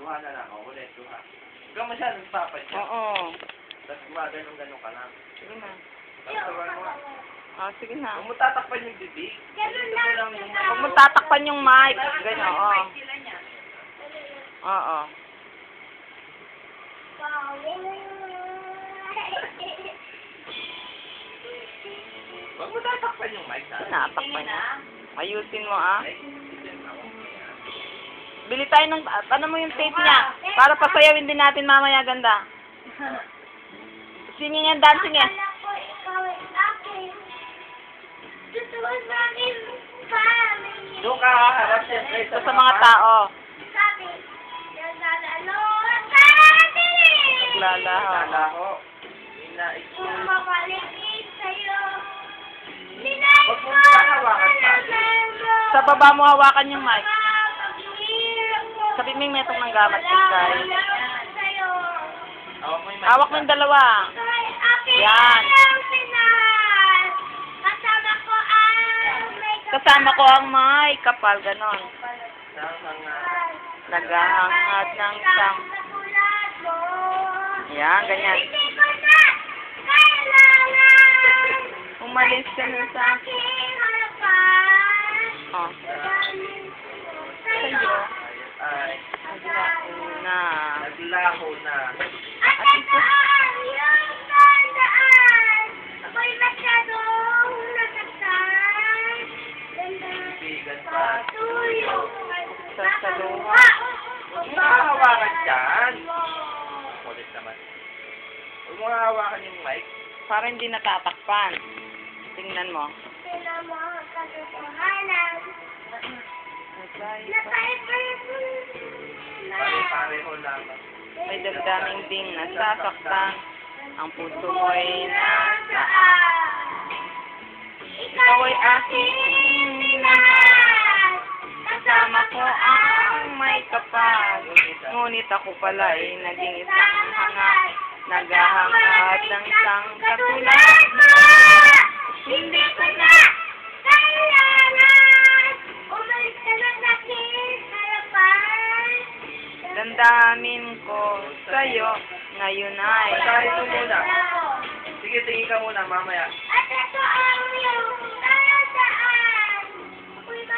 Duha na lang. O, ulit. Duha. Huwag ka masyadong papad siya. Oo. Tapos gumaganong-ganon ka lang. Sige na. Tatawan mo. Ah, sige na. Huwag mo tatakpan yung bibig. Ganun Dito lang. mo lang yung Huwag mo tatakpan yung mic. Ganyan, oo. Oo. Huwag mo tatakpan yung mic. Natakpan niya. Ayusin mo, ah. Ay, yun ako. Bili tayo ng, ano mo yung tape niya? Para pasayawin din natin mamaya, ganda. Singing and dancing eh. Akala ko ikaw ay akin. Totoo sa akin, family. Doon ka haharap siyempre Ito sa mga tao. Sabi, naglalalo sa atin. Naglalaho. Lalaho. Kung mapaligid sa'yo, Huwag mo hawakan pa. Sa baba mo hawakan yung mic. Sabi mo yung metong ng gamat, guys. Hawak mo yung mic. Hawak mo yung dalawa. Yan. Kasama ko ang Kasama ko ang mic. Kapal, ganon. Ng mga... Naghahangad ng sang. Yan, ganyan. Hindi ko na kailangan Umalis ka na sa... aking harapan. Oh. Sa'yo. Ay, Na. naglaho na. At tandaan yung tandaan. Ako'y masyadong nasaktan. Tandaan. Bigan pa. Tuyo. Sa luha. Huwag mo hawakan dyan. Ulit naman. Huwag mo hawakan yung mic. Para hindi natatakpan. Tingnan mo. Tingnan mo ang katotohanan. Pare-pareho lamang. May damdaming ding nasasaktan. Ang puso mo'y nasaan. Ikaw ay aking minahal. Kasama ko ang may kapal. Ngunit ako pala ay naging isang hanga. Naghahangad ng isang katulad mo. Hindi ko na kailangan. Umalis ka na sa aking harapan. Dandamin ko sa'yo. Ngayon ay Kahit muna. Sige, tingin ka muna mamaya.